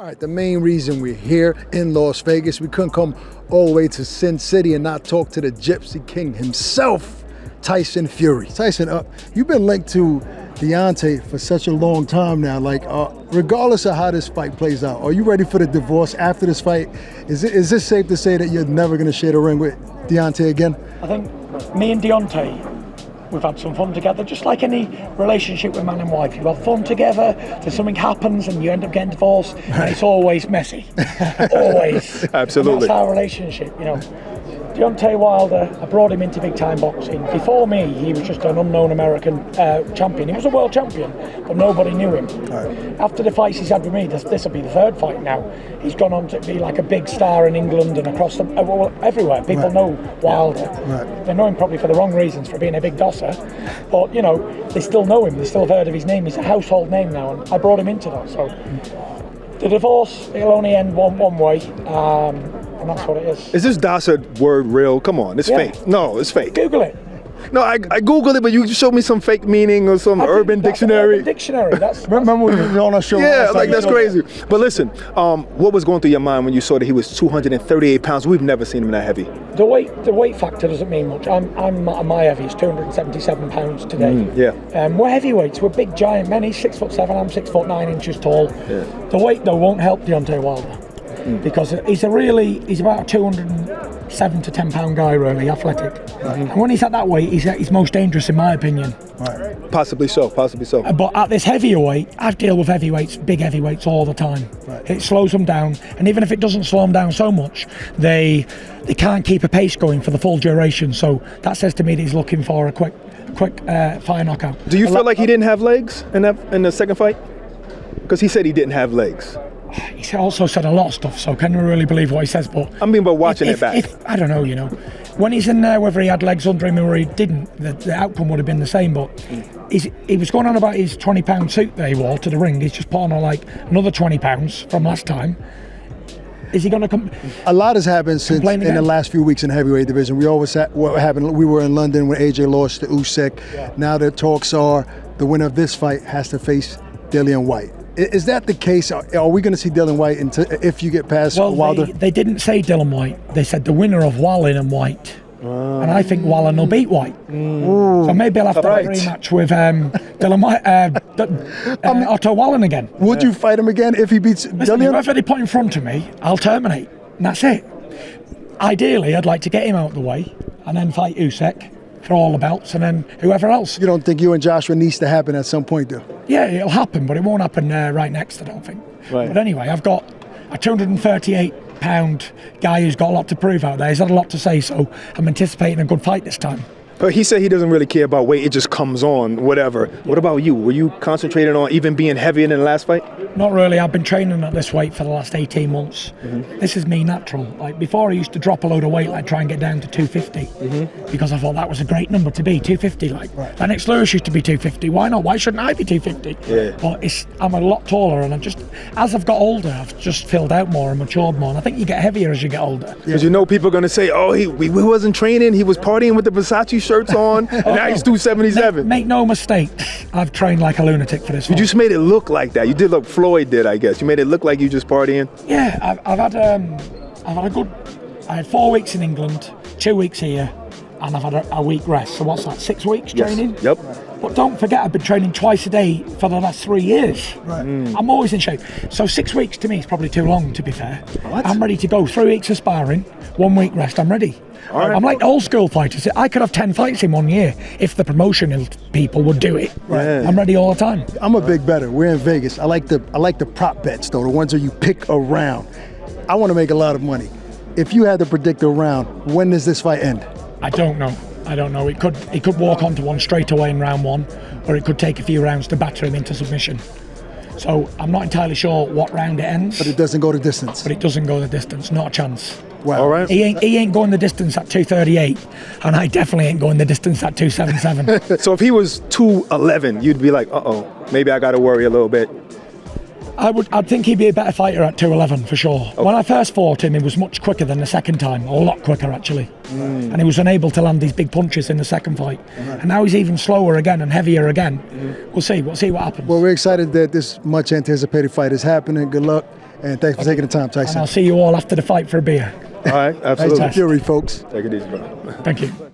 All right, the main reason we're here in Las Vegas, we couldn't come all the way to Sin City and not talk to the Gypsy King himself, Tyson Fury. Tyson, you've been linked to Deontay for such a long time now. Like, regardless of how this fight plays out, are you ready for the divorce after this fight? Is this safe to say that you're never going to share the ring with Deontay again? I think me and Deontay, we've had some fun together, just like any relationship with man and wife. You have fun together, then something happens and you end up getting divorced, and it's always messy. Always. Absolutely. And that's our relationship, you know. Deontay Wilder, I brought him into big time boxing. Before me, he was just an unknown American champion. He was a world champion, but nobody knew him. Right. After the fights he's had with me, this will be the third fight now. He's gone on to be like a big star in England and across everywhere. People know Wilder. Right. They know him probably for the wrong reasons, for being a big dosser. But, you know, they still know him. They still have heard of his name. He's a household name now, and I brought him into that. So the divorce, it'll only end one way. And that's what it is. Is this Dazn word real? Come on, it's fake. No, it's fake. Google it. No, I Googled it, but you showed me some fake meaning or some urban dictionary. Urban dictionary. That's Remember when we were on our show? Yeah, like that's crazy. But listen, what was going through your mind when you saw that he was 238 pounds? We've never seen him that heavy. The weight factor doesn't mean much. My heavy is 277 pounds today. We're heavyweights. We're big giant men. He's 6'7". I'm 6'9" tall. Yeah. The weight though won't help Deontay Wilder. Because he's about a 207 to 10 pound guy, really athletic. Right. And when he's at that weight, he's most dangerous in my opinion. Right. Possibly so. But at this heavier weight, I deal with heavyweights, big heavyweights all the time. Right. It slows them down, and even if it doesn't slow them down so much, they can't keep a pace going for the full duration. So that says to me that he's looking for a quick fire knockout. Do you feel like he didn't have legs in the second fight? Because he said he didn't have legs. He also said a lot of stuff, so can you really believe what he says? But I mean, by watching it back. I don't know, you know. When he's in there, whether he had legs under him or he didn't, the outcome would have been the same. But he was going on about his 20-pound suit that he wore to the ring. He's just put on like another 20 pounds from last time. Is he going to come? A lot has happened since in the last few weeks in the heavyweight division. We were in London when AJ lost to Usyk. Yeah. Now the talks are the winner of this fight has to face DION'T White. Is that the case? Are we going to see DION'T White if you get past Wilder? They didn't say DION'T White. They said the winner of WALLIN and White. And I think WALLIN will beat White. So maybe I'll have to have a rematch with Otto WALLIN again. Would you fight him again if he beats DION'T? Whoever they put in front of me, I'll terminate. And that's it. Ideally, I'd like to get him out of the way and then fight Usyk for all the belts, and then whoever else. You don't think you and Joshua needs to happen at some point, though? Yeah, it'll happen, but it won't happen right next, I don't think. Right. But anyway, I've got a 238-pound guy who's got a lot to prove out there. He's had a lot to say, so I'm anticipating a good fight this time. But he said he doesn't really care about weight, it just comes on, whatever. Yeah. What about you? Were you concentrating on even being heavier than the last fight? Not really. I've been training at this weight for the last 18 months. This is me natural. Like before, I used to drop a load of weight, like try and get down to 250, because I thought that was a great number to be, 250. Like Lennox Lewis used to be 250. Why not? Why shouldn't I be 250? Yeah. But I'm a lot taller, and as I've got older, I've just filled out more and matured more. And I think you get heavier as you get older. Because you know people are going to say, oh, he wasn't training, he was partying with the Versace shirts on, and now he's 277. Make no mistakes, I've trained like a lunatic for this You just made it look like that. You did like Floyd did, I guess. You made it look like you just partying. Yeah, I've had I had 4 weeks in England, 2 weeks here, and I've had a week rest. So what's that, 6 weeks training? Yep. But don't forget, I've been training twice a day for the last 3 years. Right. I'm always in shape. So 6 weeks to me is probably too long, to be fair. What? I'm ready to go. 3 weeks of sparring, 1 week rest, I'm ready. Right. I'm like old school fighters. I could have 10 fights in 1 year if the promotional people would do it. Right. Yeah. I'm ready all the time. I'm a big bettor. We're in Vegas. I like the prop bets though, the ones where you pick a round. I want to make a lot of money. If you had to predict a round, when does this fight end? I don't know. It could walk onto one straight away in round 1, or it could take a few rounds to batter him into submission. So I'm not entirely sure what round it ends. But it doesn't go the distance. But it doesn't go the distance. Not a chance. Wow. All right. He ain't going the distance at 238, and I definitely ain't going the distance at 277. So if he was 211, you'd be like, uh-oh, maybe I got to worry a little bit. I'd think he'd be a better fighter at 211 for sure. Okay. When I first fought him, he was much quicker than the second time, a lot quicker actually. And he was unable to land these big punches in the second fight. And now he's even slower again and heavier again. We'll see what happens. Well, we're excited that this much anticipated fight is happening. Good luck. And thanks for taking the time, And Tyson. I'll see you all after the fight for a beer. All right, absolutely. Tyson Fury, folks. Take it easy, bro. Thank you.